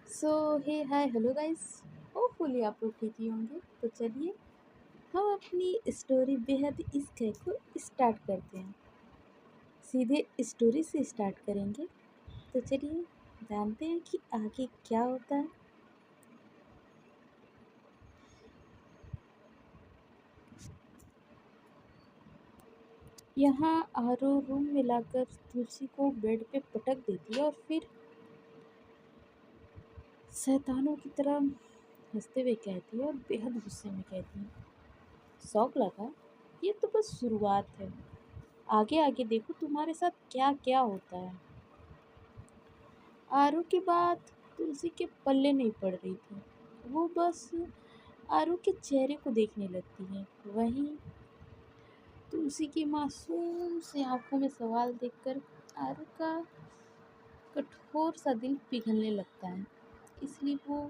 सो हे hi hello guys. Hopefully आप लोग ठीक ही होंगे। तो चलिए हम अपनी स्टोरी बेहद इश्क है को स्टार्ट करते हैं। सीधे स्टोरी से स्टार्ट करेंगे। तो चलिए जानते हैं कि आगे क्या होता है। यहाँ आरो रूम में लाकर तुलसी को बेड पे पटक देती है और फिर शैतानों की तरह हंसते हुए कहती है और बेहद गुस्से में कहती है, शौक लगा? ये तो बस शुरुआत है। आगे आगे देखो तुम्हारे साथ क्या क्या होता है। आरू की बात तुलसी के पल्ले नहीं पड़ रही थी। वो बस आरू के चेहरे को देखने लगती है। वहीं तुलसी की मासूम सी आंखों में सवाल देखकर आरू का कठोर सा दिल पिघलने लगता है। इसलिए वो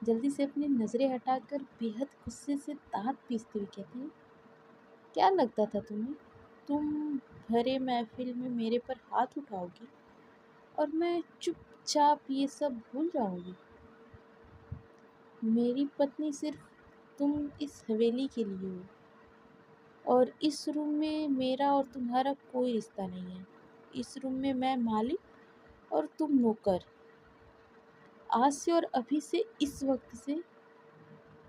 जल्दी से अपनी नज़रें हटाकर बेहद गुस्से से दांत पीसते हुए कहती है, क्या लगता था तुम्हें? तुम भरे महफिल में मेरे पर हाथ उठाओगी और मैं चुपचाप ये सब भूल जाऊंगी? मेरी पत्नी सिर्फ तुम इस हवेली के लिए हो और इस रूम में मेरा और तुम्हारा कोई रिश्ता नहीं है। इस रूम में मैं मालिक और तुम नौकर। आज से और अभी से इस वक्त से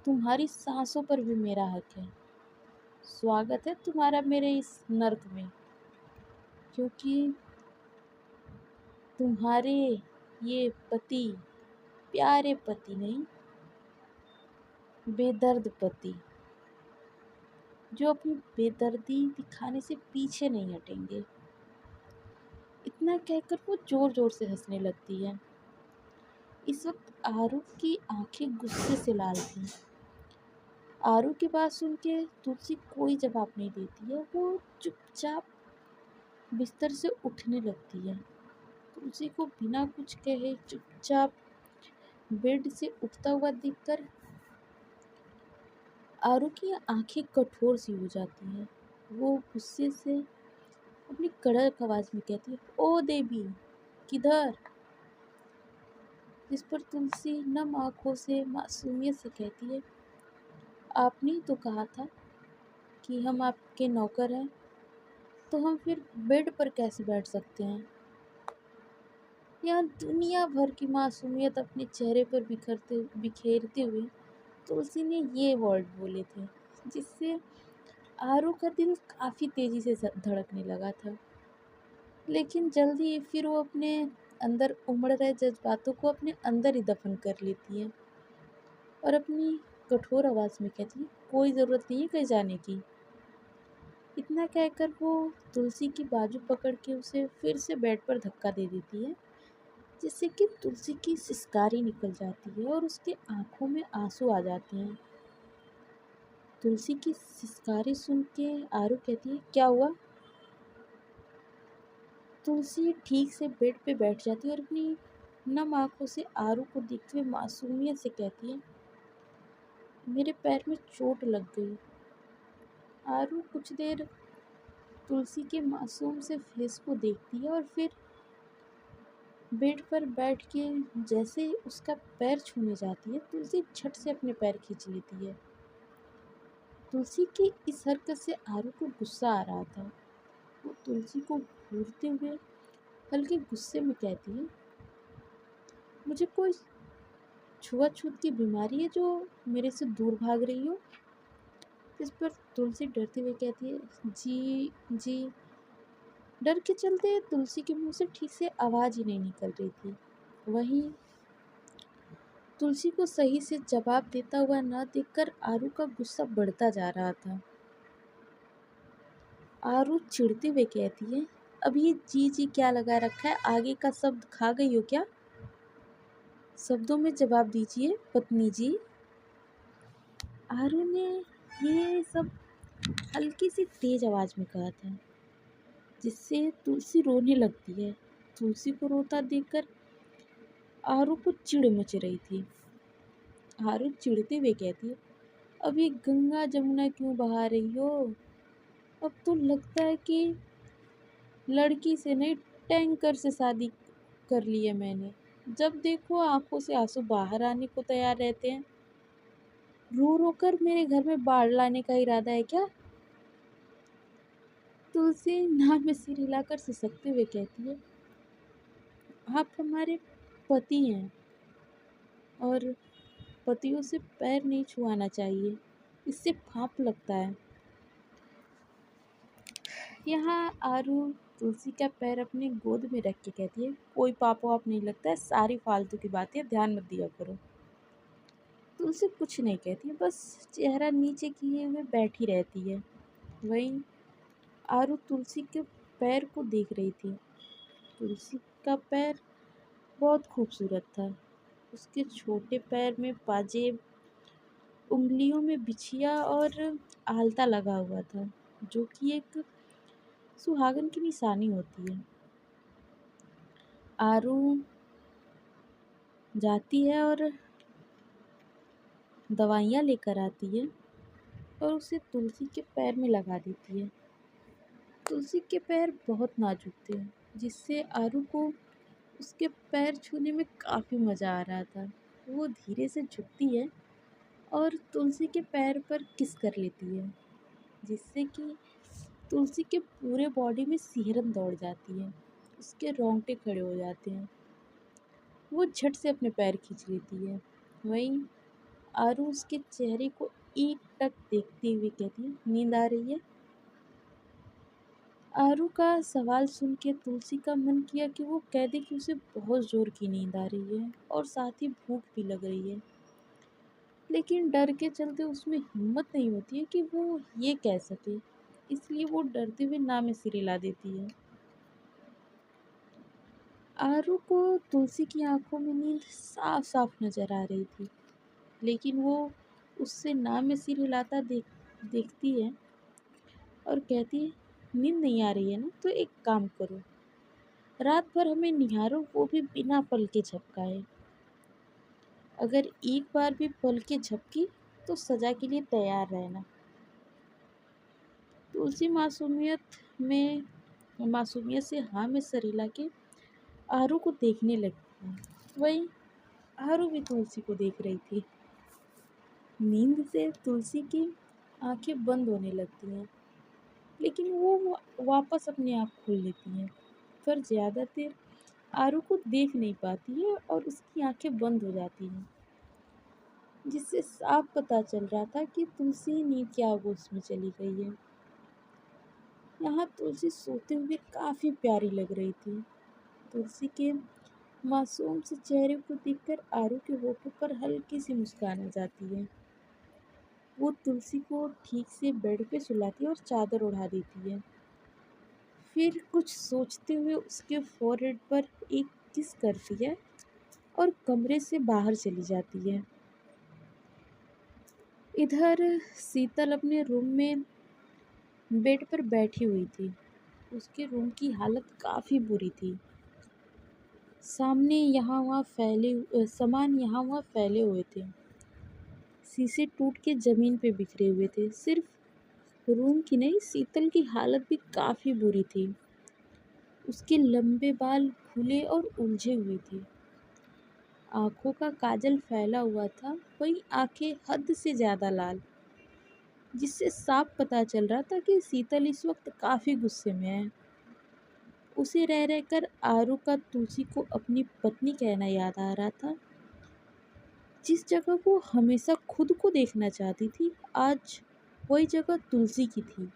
तुम्हारी सांसों पर भी मेरा हक है। स्वागत है तुम्हारा मेरे इस नर्क में, क्योंकि तुम्हारे ये पति प्यारे पति नहीं, बेदर्द पति जो अपनी बेदर्दी दिखाने से पीछे नहीं हटेंगे। इतना कहकर वो जोर जोर से हंसने लगती है। इस वक्त आरू की आंखें गुस्से से लाल थीं। आरू की बात सुन के तुलसी कोई जवाब नहीं देती है। वो चुपचाप बिस्तर से उठने लगती है। तुलसी को बिना कुछ कहे चुपचाप बेड से उठता हुआ देखकर आरू की आंखें कठोर सी हो जाती हैं। वो गुस्से से अपनी कड़क आवाज में कहती है, ओ देवी, किधर? जिस पर तुलसी नम आंखों से मासूमियत से कहती है, आपने ही तो कहा था कि हम आपके नौकर हैं, तो हम फिर बेड पर कैसे बैठ सकते हैं? यहाँ दुनिया भर की मासूमियत अपने चेहरे पर बिखेरते हुए तुलसी ने ये वर्ड बोले थे, जिससे आरू का दिल काफ़ी तेज़ी से धड़कने लगा था। लेकिन जल्दी ही फिर वो अपने अंदर उमड़ रहे जज्बातों को अपने अंदर ही दफन कर लेती है और अपनी कठोर आवाज़ में कहती है, कोई ज़रूरत नहीं है कहीं जाने की। इतना कहकर वो तुलसी की बाजू पकड़ के उसे फिर से बेड पर धक्का दे देती है, जिससे कि तुलसी की सिसकारी निकल जाती है और उसके आंखों में आंसू आ जाते हैं। तुलसी की सिसकारी सुन के आरू कहती है, क्या हुआ? तुलसी ठीक से बेड पे बैठ जाती है और अपनी नम आंखों से आरू को देखते हुए मासूमियत से कहती है, मेरे पैर में चोट लग गई। आरू कुछ देर तुलसी के मासूम से फेस को देखती है और फिर बेड पर बैठ के जैसे उसका पैर छूने जाती है, तुलसी झट से अपने पैर खींच लेती है। तुलसी की इस हरकत से आरू को गुस्सा आ रहा था। वो तुलसी को घूरते हुए हल्के गुस्से में कहती है, मुझे कोई छुआछूत की बीमारी है जो मेरे से दूर भाग रही हो? इस पर तुलसी डरते हुए कहती है, जी जी। डर के चलते तुलसी के मुंह से ठीक से आवाज़ ही नहीं निकल रही थी। वहीं तुलसी को सही से जवाब देता हुआ न देखकर आरू का गुस्सा बढ़ता जा रहा था। आरू चिढ़ते हुए कहती है, अब ये जी जी क्या लगा रखा है? आगे का शब्द खा गई हो क्या? शब्दों में जवाब दीजिए पत्नी जी। आरू ने ये सब हल्की सी तेज आवाज में कहा था, जिससे तुलसी रोने लगती है। तुलसी को रोता देखकर आरू को चिढ़ मच रही थी। आरू चिढ़ते हुए कहती है, अब ये गंगा जमुना क्यों बहा रही हो? अब तो लगता है कि लड़की से नहीं, टैंकर से शादी कर ली है मैंने। जब देखो आंखों से आंसू बाहर आने को तैयार रहते हैं। रो रो कर मेरे घर में बाढ़ लाने का इरादा है क्या? तुलसी नाक में सिर हिलाकर सिसकते हुए कहती है, आप हमारे पति हैं और पतियों से पैर नहीं छुआना चाहिए, इससे पाप लगता है। यहाँ आरू तुलसी का पैर अपनी गोद में रख के कहती है, कोई पाप वाप नहीं लगता है, सारी फालतू की बातें ध्यान मत दिया करो। तुलसी कुछ नहीं कहती है, बस चेहरा नीचे किए हुए बैठी रहती है। वहीं आरू तुलसी के पैर को देख रही थी। तुलसी का पैर बहुत खूबसूरत था। उसके छोटे पैर में पाजेब, उंगलियों में बिछिया और आलता लगा हुआ था, जो कि एक सुहागन की निशानी होती है। आरू जाती है और दवाइयाँ लेकर आती है और उसे तुलसी के पैर में लगा देती है। तुलसी के पैर बहुत नाजुक थे, जिससे आरू को उसके पैर छूने में काफ़ी मज़ा आ रहा था। वो धीरे से झुकती है और तुलसी के पैर पर किस कर लेती है, जिससे कि तुलसी के पूरे बॉडी में सिहरन दौड़ जाती है। उसके रोंगटे खड़े हो जाते हैं। वो झट से अपने पैर खींच लेती है। वहीं आरू उसके चेहरे को एकटक देखते हुए कहती है, नींद आ रही है? आरू का सवाल सुन के तुलसी का मन किया कि वो कह दे कि उसे बहुत ज़ोर की नींद आ रही है और साथ ही भूख भी लग रही है। लेकिन डर के चलते उसमें हिम्मत नहीं होती है कि वो ये कह सके, इसलिए वो डरते हुए ना में सिर हिला देती है। आरू को तुलसी की आंखों में नींद साफ साफ नजर आ रही थी, लेकिन वो उससे ना में सिर हिलाता देखती है और कहती है, नींद नहीं आ रही है ना, तो एक काम करो, रात भर हमें निहारो, वो भी बिना पल के झपकाए। अगर एक बार भी पल के झपकी तो सजा के लिए तैयार रहना। तुलसी मासूमियत से हाँ में सर हिला के आरू को देखने लगती है। वहीं आरू भी तुलसी को देख रही थी। नींद से तुलसी की आंखें बंद होने लगती हैं, लेकिन वो वापस अपनी आँख खोल लेती हैं, पर ज़्यादा देर आरू को देख नहीं पाती है और उसकी आंखें बंद हो जाती हैं, जिससे साफ पता चल रहा था कि तुलसी नींद के आगोश में चली गई है। यहाँ तुलसी सोते हुए काफ़ी प्यारी लग रही थी। तुलसी के मासूम से चेहरे को देखकर आरू के होठों पर हल्की सी मुस्कान आ जाती है। वो तुलसी को ठीक से बेड पे सुलाती है और चादर ओढ़ा देती है। फिर कुछ सोचते हुए उसके फोरहेड पर एक किस करती है और कमरे से बाहर चली जाती है। इधर शीतल अपने रूम में बेड पर बैठी हुई थी। उसके रूम की हालत काफ़ी बुरी थी। सामान यहाँ वहाँ फैले हुए थे। शीशे टूट के ज़मीन पे बिखरे हुए थे। सिर्फ रूम की नहीं, शीतल की हालत भी काफ़ी बुरी थी। उसके लंबे बाल खुले और उलझे हुए थे। आँखों का काजल फैला हुआ था, वहीं आँखें हद से ज़्यादा लाल, जिससे साफ पता चल रहा था कि शीतल इस वक्त काफ़ी गुस्से में है। उसे रह रहकर आरू का तुलसी को अपनी पत्नी कहना याद आ रहा था। जिस जगह वो हमेशा खुद को देखना चाहती थी, आज वही जगह तुलसी की थी,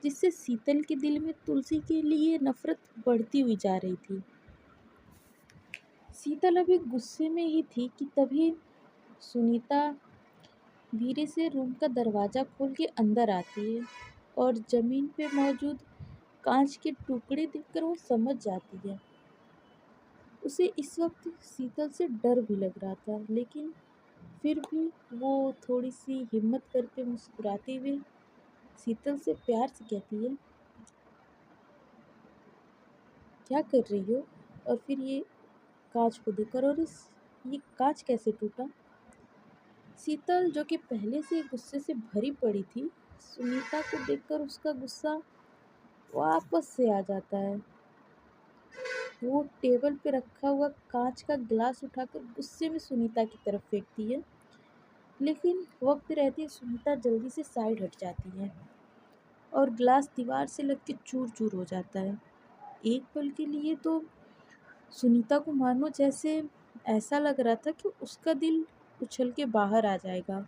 जिससे शीतल के दिल में तुलसी के लिए नफरत बढ़ती हुई जा रही थी। शीतल अभी गुस्से में ही थी कि तभी सुनीता धीरे से रूम का दरवाज़ा खोल के अंदर आती है और ज़मीन पे मौजूद कांच के टुकड़े देखकर वो समझ जाती है। उसे इस वक्त शीतल से डर भी लग रहा था, लेकिन फिर भी वो थोड़ी सी हिम्मत करके मुस्कुराते हुए शीतल से प्यार से कहती है, क्या कर रही हो? और फिर ये कांच को देखकर, और ये कांच कैसे टूटा? शीतल, जो कि पहले से गुस्से से भरी पड़ी थी, सुनीता को देखकर उसका गुस्सा वापस से आ जाता है। वो टेबल पे रखा हुआ कांच का ग्लास उठाकर गुस्से में सुनीता की तरफ फेंकती है, लेकिन वक्त रहते सुनीता जल्दी से साइड हट जाती है और ग्लास दीवार से लग के चूर चूर हो जाता है। एक पल के लिए तो सुनीता को मानो जैसे ऐसा लग रहा था कि उसका दिल उछल के बाहर आ जाएगा।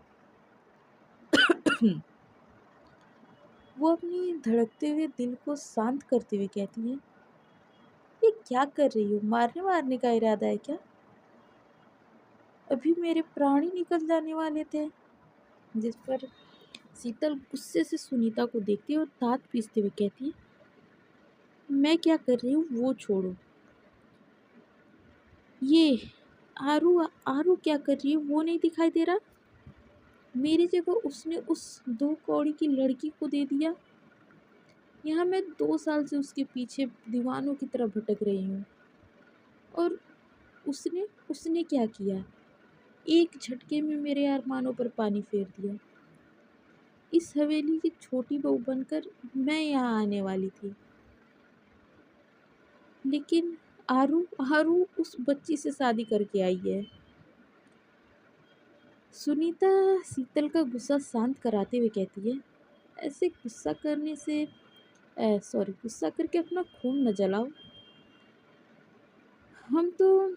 वो अपनी धड़कते हुए दिल को शांत करते हुए कहती है, ये क्या कर रही हो? मारने मारने का इरादा है क्या? अभी मेरे प्राण ही निकल जाने वाले थे। जिस पर शीतल गुस्से से सुनीता को देखती है और दांत पीसते हुए कहती है, मैं क्या कर रही हूँ वो छोड़ो, ये आरू आरू क्या कर रही है वो नहीं दिखाई दे रहा? मेरी जगह उसने उस 2 कौड़ी की लड़की को दे दिया। यहाँ मैं 2 साल से उसके पीछे दीवानों की तरह भटक रही हूँ और उसने उसने क्या किया? एक झटके में मेरे अरमानों पर पानी फेर दिया। इस हवेली की छोटी बहू बनकर मैं यहाँ आने वाली थी, लेकिन आरू आरू उस बच्ची से शादी करके आई है। सुनीता शीतल का गुस्सा शांत कराते हुए कहती है, ऐसे गुस्सा करने से गुस्सा करके अपना खून न जलाओ। हम तो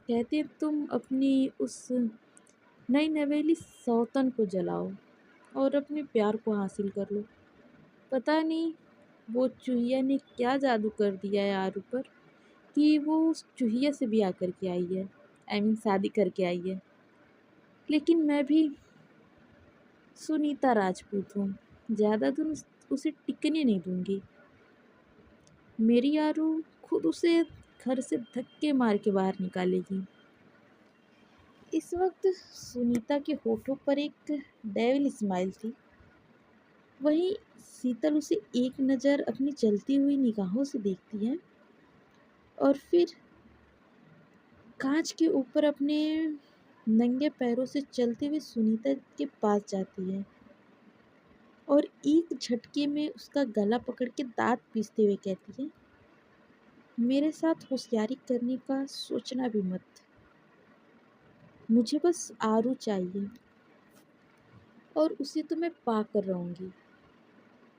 कहते हैं तुम अपनी उस नई नवेली सौतन को जलाओ और अपने प्यार को हासिल कर लो। पता नहीं वो चूहिया ने क्या जादू कर दिया है आरू पर कि वो उस चूहिया से ब्याह करके आई है, आई मीन शादी करके आई है। लेकिन मैं भी सुनीता राजपूत हूँ, ज़्यादा दिन उसे टिकने नहीं दूंगी। मेरी आरू खुद उसे घर से धक्के मार के बाहर निकालेगी। इस वक्त सुनीता के होठों पर एक डेविल स्माइल थी। वहीं शीतल उसे एक नज़र अपनी जलती हुई निगाहों से देखती है और फिर कांच के ऊपर अपने नंगे पैरों से चलते हुए सुनीता के पास जाती है और एक झटके में उसका गला पकड़ के दांत पीसते हुए कहती है, मेरे साथ होशियारी करने का सोचना भी मत। मुझे बस आरू चाहिए और उसे तो मैं पाकर रहूंगी,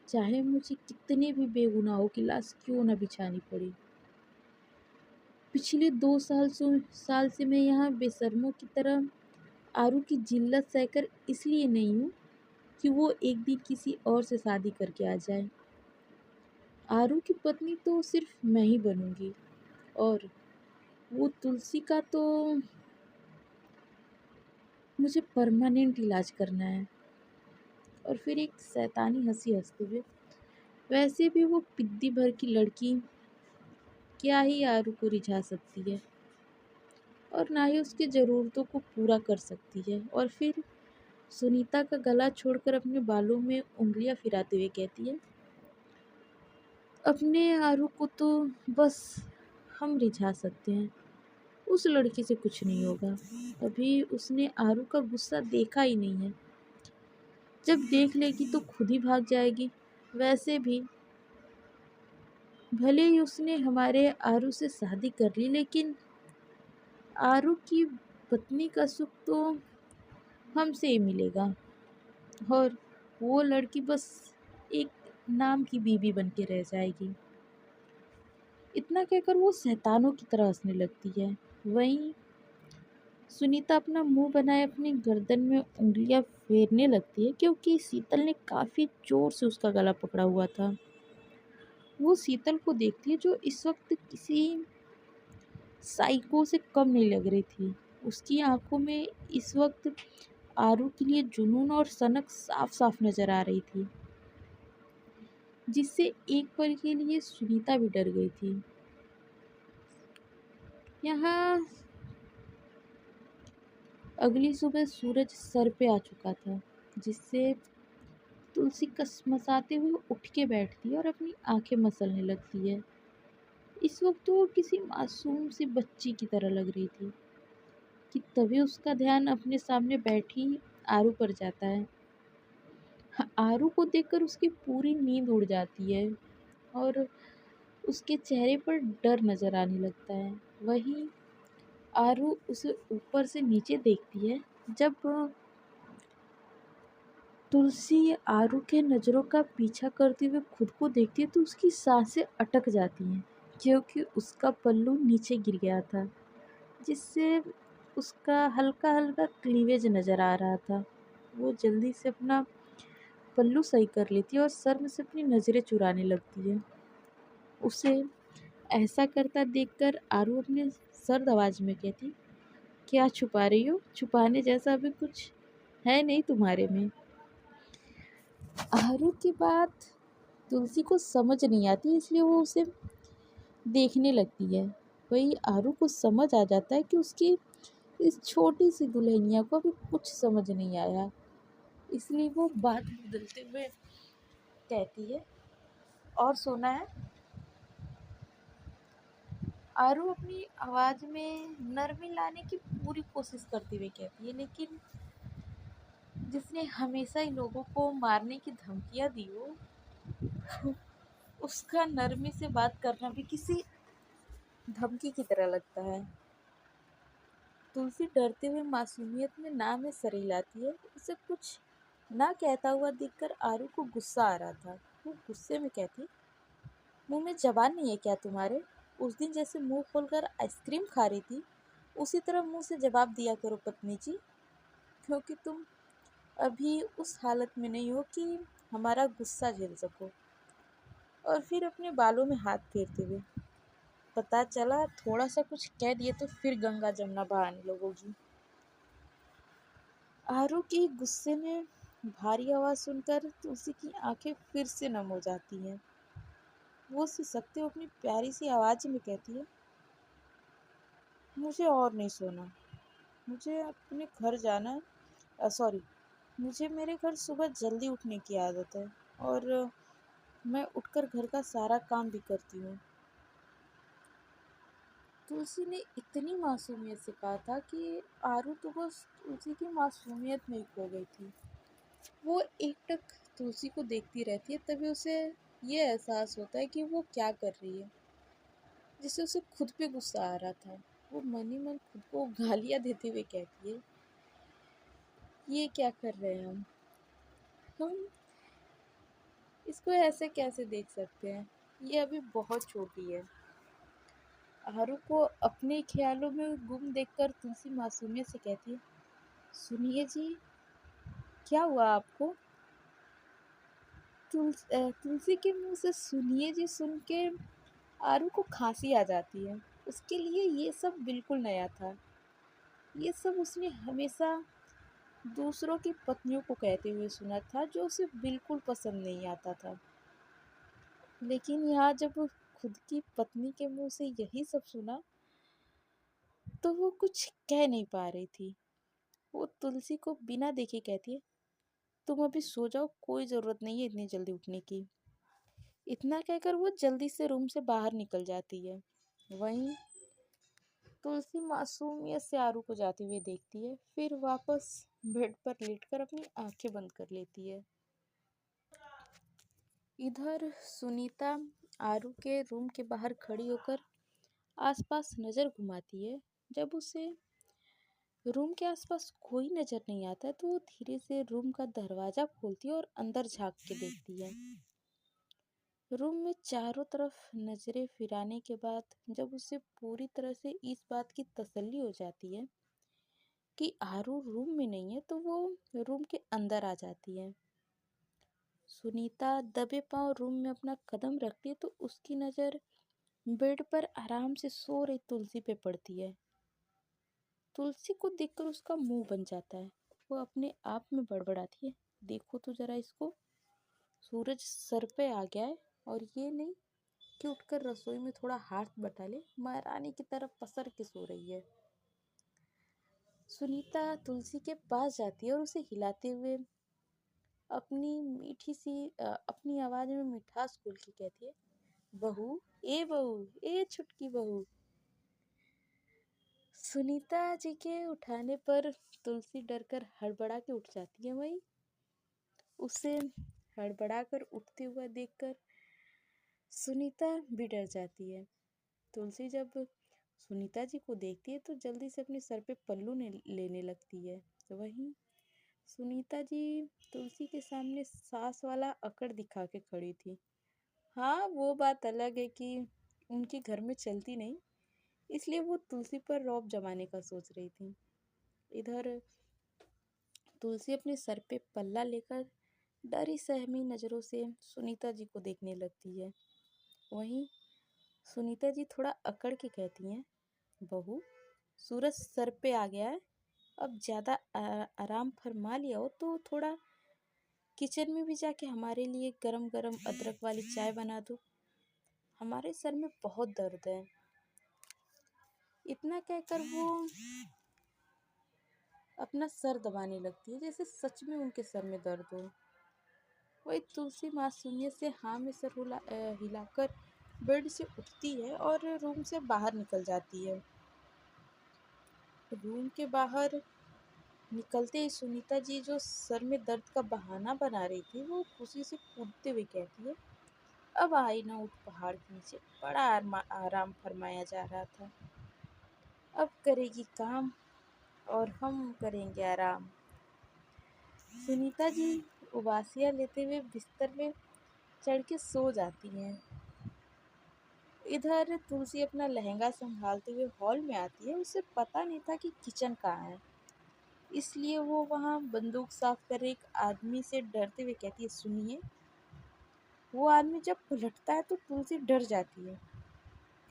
चाहे मुझे कितने भी बेगुनाहों की लाश क्यों न बिछानी पड़े। पिछले 2 साल से मैं यहाँ बेशर्मों की तरह आरू की जिल्लत सहकर इसलिए नहीं हूँ कि वो एक दिन किसी और से शादी करके आ जाए। आरू की पत्नी तो सिर्फ मैं ही बनूंगी और वो तुलसी का तो मुझे परमानेंट इलाज करना है। और फिर एक शैतानी हंसी हंसते हुए, वैसे भी वो पिद्दी भर की लड़की क्या ही आरू को रिझा सकती है और ना ही उसकी ज़रूरतों को पूरा कर सकती है। और फिर सुनीता का गला छोड़कर अपने बालों में उंगलियां फिराते हुए कहती है, अपने आरू को तो बस हम रिझा सकते हैं, उस लड़की से कुछ नहीं होगा। अभी उसने आरू का गुस्सा देखा ही नहीं है, जब देख लेगी तो खुद ही भाग जाएगी। वैसे भी भले ही उसने हमारे आरू से शादी कर ली, लेकिन आरू की पत्नी का सुख तो हमसे ही मिलेगा और वो लड़की बस एक नाम की बीबी बन के रह जाएगी। इतना कहकर वो शैतानों की तरह हंसने लगती है। वहीं सुनीता अपना मुंह बनाए अपनी गर्दन में उंगलियां फेरने लगती है, क्योंकि शीतल ने काफ़ी जोर से उसका गला पकड़ा हुआ था। वो शीतल को देखती है जो इस वक्त किसी साइको से कम नहीं लग रही थी। उसकी आंखों में इस वक्त आरू के लिए जुनून और सनक साफ साफ नजर आ रही थी, जिससे एक पल के लिए सुनीता भी डर गई थी। यहाँ अगली सुबह सूरज सर पे आ चुका था, जिससे तुलसी कसमसाते हुए उठ के बैठती है और अपनी आंखें मसलने लगती है। इस वक्त वो किसी मासूम सी बच्ची की तरह लग रही थी कि तभी उसका ध्यान अपने सामने बैठी आरू पर जाता है। आरू को देखकर उसकी पूरी नींद उड़ जाती है और उसके चेहरे पर डर नज़र आने लगता है। वहीं आरू उसे ऊपर से नीचे देखती है। जब तुलसी आरू के नज़रों का पीछा करते हुए खुद को देखती है तो उसकी सांसें अटक जाती हैं, क्योंकि उसका पल्लू नीचे गिर गया था, जिससे उसका हल्का हल्का क्लीवेज नज़र आ रहा था। वो जल्दी से अपना पल्लू सही कर लेती है और शर्म से अपनी नज़रें चुराने लगती है। उसे ऐसा करता देखकर आरू अपने सर्द आवाज़ में कहती, क्या छुपा रही हो? छुपाने जैसा अभी कुछ है नहीं तुम्हारे में। आरू की बात तुलसी को समझ नहीं आती, इसलिए वो उसे देखने लगती है। वही आरू को समझ आ जाता है कि उसकी इस छोटी सी दुल्हनिया को अभी कुछ समझ नहीं आया, इसलिए वो बात बदलते हुए कहती है, और सोना है? आरू अपनी आवाज़ में नरमी लाने की पूरी कोशिश करती हुई कहती है, लेकिन जिसने हमेशा ही लोगों को मारने की धमकियाँ दी हो, उसका नरमी से बात करना भी किसी धमकी की तरह लगता है। तुलसी डरते हुए मासूमियत में ना में सर हिलाती है। उसे कुछ ना कहता हुआ देखकर आरू को गुस्सा आ रहा था। वो गुस्से में कहती, मुंह में जबान नहीं है क्या तुम्हारे? उस दिन जैसे मुंह खोलकर आइसक्रीम खा रही थी, उसी तरह मुंह से जवाब दिया करो पत्नी जी, क्योंकि तुम अभी उस हालत में नहीं हो कि हमारा गुस्सा झेल सको। और फिर अपने बालों में हाथ फेरते हुए, पता चला थोड़ा सा कुछ कह दिए तो फिर गंगा जमुना बहाने लगोगी। आरू की गुस्से में भारी आवाज़ सुनकर तुलसी की आंखें फिर से नम हो जाती हैं। वो सिसकते हुए अपनी प्यारी सी आवाज़ में कहती है, मुझे और नहीं सोना, मुझे अपने घर जाना है। सॉरी, मुझे मेरे घर सुबह जल्दी उठने की आदत है, और मैं उठकर घर का सारा काम भी करती हूँ। तुलसी ने इतनी मासूमियत से कहा था कि आरू तो बस तुलसी की मासूमियत में ही खो गई थी। वो एकटक तुलसी को देखती रहती है, तभी उसे ये एहसास होता है कि वो क्या कर रही है, जिससे उसे खुद पे गुस्सा आ रहा था। वो मन ही मन खुद को गालियाँ देते हुए कहती है, ये क्या कर रहे हैं हम इसको ऐसे कैसे देख सकते हैं, ये अभी बहुत छोटी है। आरू को अपने ख्यालों में गुम देखकर तुलसी मासूमियत से कहती है, सुनिए जी, क्या हुआ आपको? तुलसी के मुंह से सुनिए जी सुन के आरू को खांसी आ जाती है। उसके लिए ये सब बिल्कुल नया था। ये सब उसने हमेशा दूसरों की पत्नियों को कहते हुए सुना था, जो उसे बिल्कुल पसंद नहीं आता था। लेकिन यहाँ जब वो खुद की पत्नी के मुंह से यही सब सुना, तो वो कुछ कह नहीं पा रही थी। वो तुलसी को बिना देखे कहती है, तुम अभी सो जाओ, कोई ज़रूरत नहीं है इतनी जल्दी उठने की। इतना कहकर वो जल्दी से रूम से बाहर निकल जाती है। वहीं तुलसी मासूमियत से आरू को जाते हुए देखती है, फिर वापस बेड पर लेटकर अपनी आंखें बंद कर लेती है। इधर सुनीता आरू के रूम के बाहर खड़ी होकर आसपास नज़र घुमाती है। जब उसे रूम के आसपास कोई नज़र नहीं आता तो वो धीरे से रूम का दरवाज़ा खोलती है और अंदर झांक के देखती है। रूम में चारों तरफ नज़रें फिराने के बाद जब उसे पूरी तरह से इस बात की तसल्ली हो जाती है कि आरू रूम में नहीं है, तो वो रूम के अंदर आ जाती है। सुनीता दबे पांव रूम में अपना कदम रखती है तो उसकी नज़र बेड पर आराम से सो रही तुलसी पे पड़ती है। तुलसी को देखकर उसका मुंह बन जाता है। वो अपने आप में बड़बड़ाती है, देखो तो जरा इसको, सूरज सर पे आ गया है और ये नहीं कि उठकर रसोई में थोड़ा हाथ बटा ले, महारानी की तरफ पसर के सो रही है। सुनीता तुलसी के पास जाती है और उसे हिलाते हुए अपनी आवाज में मिठास घोल के कहती है, बहू, बहू, ए छुटकी बहू। सुनीता जी के उठाने पर तुलसी डरकर हड़बड़ा के उठ जाती है। वहीं उसे हड़बड़ा कर उठते हुआ देखकर सुनीता भी डर जाती है। तुलसी जब सुनीता जी को देखती है तो जल्दी से अपने सर पे पल्लू लेने लगती है। तो वहीं सुनीता जी तुलसी के सामने सास वाला अकड़ दिखा के खड़ी थी। हाँ, वो बात अलग है कि उनके घर में चलती नहीं, इसलिए वो तुलसी पर रौब जमाने का सोच रही थी। इधर तुलसी अपने सर पे पल्ला लेकर डरी सहमी नज़रों से सुनीता जी को देखने लगती है। वहीं सुनीता जी थोड़ा अकड़ के कहती हैं, बहू, सूरज सर पे आ गया है, अब ज़्यादा आराम फरमा लिया हो तो थोड़ा किचन में भी जाके हमारे लिए गरम गरम अदरक वाली चाय बना दो, हमारे सर में बहुत दर्द है। इतना कहकर वो अपना सर दबाने लगती है जैसे सच में उनके सर में दर्द हो। वही तुलसी मासूमियत से हाँ में सर हिलाकर बेड से उठती है और रूम से बाहर निकल जाती है। रूम के बाहर निकलते ही सुनीता जी जो सर में दर्द का बहाना बना रही थी वो खुशी से कूदते हुए कहती है, अब आई ना उठ पहाड़ के नीचे, बड़ा आराम फरमाया जा रहा था, अब करेगी काम और हम करेंगे आराम। सुनीता जी उबासियाँ लेते हुए बिस्तर में चढ़ के सो जाती हैं। इधर तुलसी अपना लहंगा संभालते हुए हॉल में आती है। उसे पता नहीं था कि किचन कहाँ है, इसलिए वो वहाँ बंदूक साफ कर रहे एक आदमी से डरते हुए कहती है, सुनिए। वो आदमी जब पलटता है तो तुलसी डर जाती है,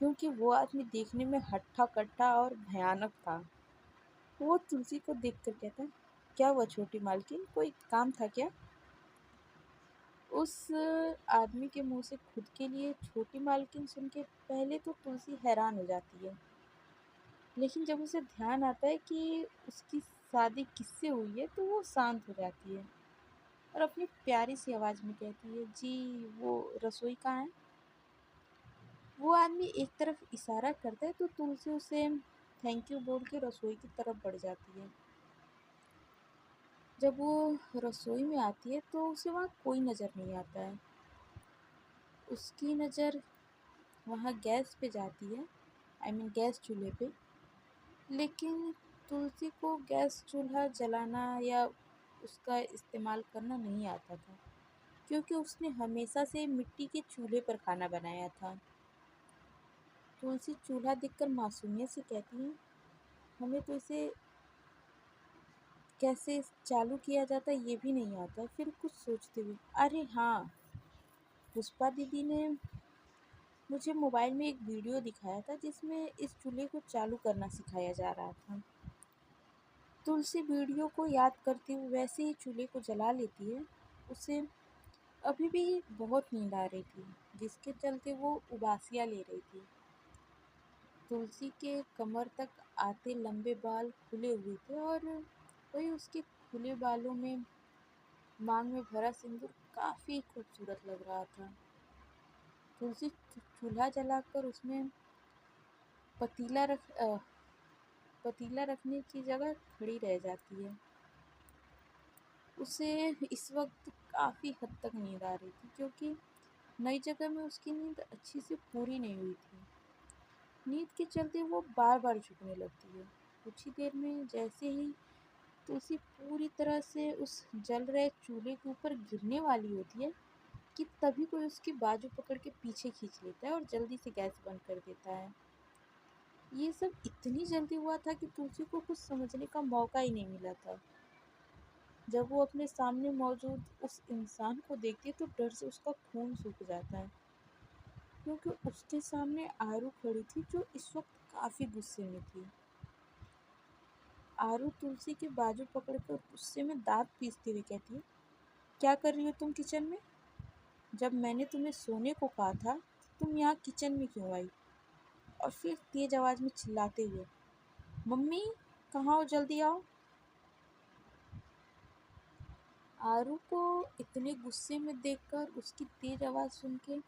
क्योंकि वो आदमी देखने में हट्टा कट्टा और भयानक था। वो तुलसी को देखकर कहता है, क्या हुआ छोटी मालकिन, कोई काम था क्या? उस आदमी के मुंह से खुद के लिए छोटी मालकिन सुन के पहले तो तुलसी हैरान हो जाती है, लेकिन जब उसे ध्यान आता है कि उसकी शादी किससे हुई है तो वो शांत हो जाती है और अपनी प्यारी सी आवाज़ में कहती है, जी वो रसोई कहाँ है? वो आदमी एक तरफ इशारा करता है तो तुलसी उसे थैंक यू बोल के रसोई की तरफ बढ़ जाती है। जब वो रसोई में आती है तो उसे वहाँ कोई नज़र नहीं आता है। उसकी नज़र वहाँ गैस पे जाती है, आई मीन गैस चूल्हे पे। लेकिन तुलसी को गैस चूल्हा जलाना या उसका इस्तेमाल करना नहीं आता था, क्योंकि उसने हमेशा से मिट्टी के चूल्हे पर खाना बनाया था। तुलसी चूल्हा देखकर मासूमियत से कहती है, हमें तो इसे कैसे चालू किया जाता है ये भी नहीं आता। फिर कुछ सोचते हुए, अरे हाँ, पुष्पा दीदी ने मुझे मोबाइल में एक वीडियो दिखाया था जिसमें इस चूल्हे को चालू करना सिखाया जा रहा था। तुलसी वीडियो को याद करते हुए वैसे ही चूल्हे को जला लेती है। उसे अभी भी बहुत नींद आ रही थी, जिसके चलते वो उबासियाँ ले रही थी। तुलसी के कमर तक आते लंबे बाल खुले हुए थे और वही उसके खुले बालों में मांग में भरा सिंदूर काफ़ी खूबसूरत लग रहा था। तुलसी चूल्हा जलाकर उसमें पतीला रख पतीला रखने की जगह खड़ी रह जाती है। उसे इस वक्त काफ़ी हद तक नींद आ रही थी, क्योंकि नई जगह में उसकी नींद अच्छी से पूरी नहीं हुई थी। नींद के चलते वो बार बार झुकने लगती है। कुछ ही देर में जैसे ही तुलसी पूरी तरह से उस जल रहे चूल्हे के ऊपर गिरने वाली होती है कि तभी कोई उसकी बाजू पकड़ के पीछे खींच लेता है और जल्दी से गैस बंद कर देता है। ये सब इतनी जल्दी हुआ था कि तुलसी को कुछ समझने का मौका ही नहीं मिला था। जब वो अपने सामने मौजूद उस इंसान को देखती है तो डर से उसका खून सूख जाता है, क्योंकि उसके सामने आरू खड़ी थी जो इस वक्त काफ़ी गुस्से में थी। आरू तुलसी के बाजू पकड़कर गुस्से में दांत पीसते हुए कहती है, क्या कर रही हो तुम किचन में? जब मैंने तुम्हें सोने को कहा था तुम यहाँ किचन में क्यों आई? और फिर तेज आवाज़ में चिल्लाते हुए, मम्मी कहाँ हो, जल्दी आओ। आरू को इतने गुस्से में देखकर उसकी तेज आवाज़ सुन के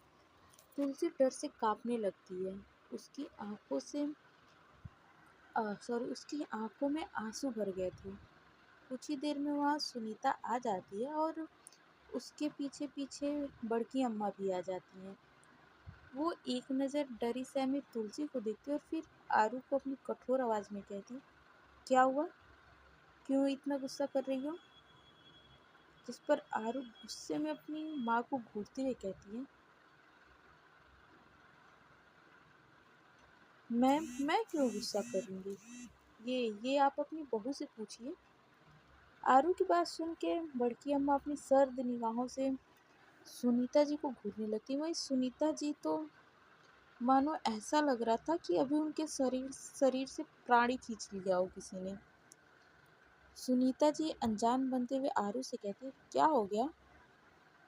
तुलसी डर से कांपने लगती है। उसकी आंखों से उसकी आंखों में आंसू भर गए थे। कुछ ही देर में वहाँ सुनीता आ जाती है और उसके पीछे पीछे बड़की अम्मा भी आ जाती हैं। वो एक नज़र डरी सहमी तुलसी को देखती और फिर आरू को अपनी कठोर आवाज़ में कहती, क्या हुआ? क्यों इतना गुस्सा कर रही हो? जिस पर आरू गुस्से में अपनी माँ को घूरते हुए कहती है, मैं क्यों गुस्सा करूँगी? ये आप अपनी बहू से पूछिए। आरू की बात सुन के बड़की अम्मा अपनी सर्द निगाहों से सुनीता जी को घूरने लगती। वहीं सुनीता जी तो मानो ऐसा लग रहा था कि अभी उनके शरीर शरीर से प्राण ही खींच लिया हो किसी ने। सुनीता जी अनजान बनते हुए आरू से कहती, क्या हो गया?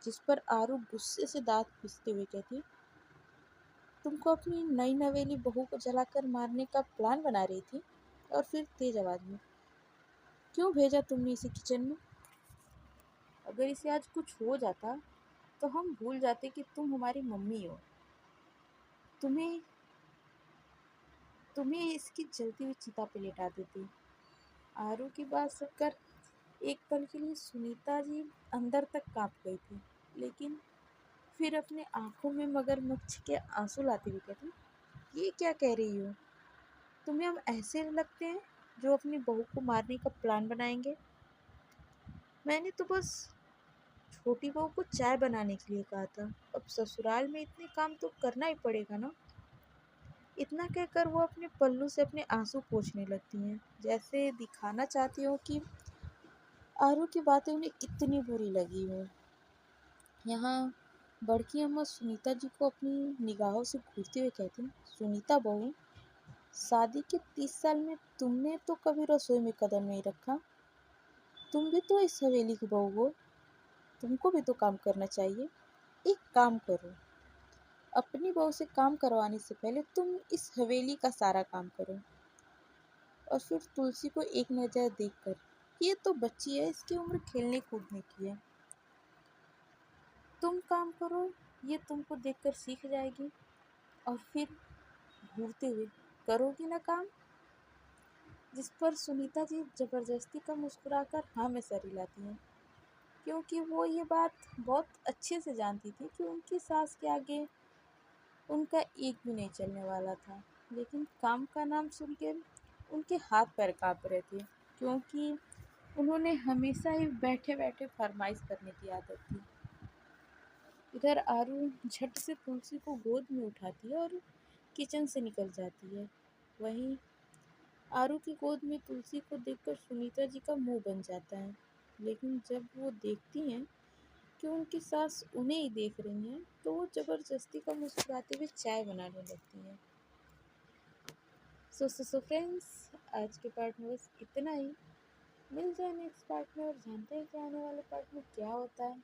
जिस पर आरू गुस्से से दांत पीसते हुए कहती, तुमको अपनी नई नवेली बहू को जलाकर मारने का प्लान बना रही थी। और फिर तेज आवाज में, क्यों भेजा तुमने इसे किचन में? अगर इसे आज कुछ हो जाता तो हम भूल जाते कि तुम हमारी मम्मी हो। तुम्हें तुम्हें इसकी जलती हुई चिता पे लेटा देती। आरू की बात सुनकर एक पल के लिए सुनीता जी अंदर तक कांप गई थी, लेकिन फिर अपने आंखों में मगरमच्छ के आंसू लाते हुए कहती, ये क्या कह रही हो? तुम्हें हम ऐसे लगते हैं जो अपनी बहू को मारने का प्लान बनाएंगे? मैंने तो बस छोटी बहू को चाय बनाने के लिए कहा था। अब ससुराल में इतने काम तो करना ही पड़ेगा ना। इतना कहकर वो अपने पल्लू से अपने आंसू पोंछने लगती हैं, जैसे दिखाना चाहती हो कि आरू की बातें उन्हें कितनी बुरी लगी हो। यहाँ बड़की अम्मा सुनीता जी को अपनी निगाहों से घूरते हुए कहती हैं, सुनीता बहू, शादी के 30 साल में तुमने तो कभी रसोई में कदम नहीं रखा। तुम भी तो इस हवेली की बहू हो, तुमको भी तो काम करना चाहिए। एक काम करो, अपनी बहू से काम करवाने से पहले तुम इस हवेली का सारा काम करो। और फिर तुलसी को एक नज़र देखकर, ये तो बच्ची है, इसकी उम्र खेलने कूदने की है, तुम काम करो, ये तुमको देखकर सीख जाएगी। और फिर घूरते हुए, करोगी ना काम? जिस पर सुनीता जी जबरदस्ती का मुस्कुराकर हाँ में सर हिलाती हैं, क्योंकि वो ये बात बहुत अच्छे से जानती थी कि उनकी सास के आगे उनका एक भी नहीं चलने वाला था। लेकिन काम का नाम सुन के उनके हाथ पैर कांप रहे थे, क्योंकि उन्होंने हमेशा ही बैठे बैठे फरमाइश करने की आदत थी। इधर आरू झट से तुलसी को गोद में उठाती है और किचन से निकल जाती है। वहीं आरू की गोद में तुलसी को देखकर सुनीता जी का मुंह बन जाता है, लेकिन जब वो देखती हैं कि उनकी सास उन्हें ही देख रही हैं, तो वो जबरदस्ती का मुस्कुराते हुए चाय बनाने लगती हैं। सो फ्रेंड्स, आज के पार्ट में बस इतना ही। मिल जाए नेक्स्ट पार्ट में और जानते हैं कि आने वाले पार्ट में क्या होता है।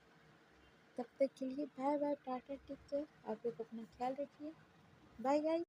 तब तक के लिए bye bye, ta ta, take care. आप लोग अपना ख्याल रखिए। Bye guys.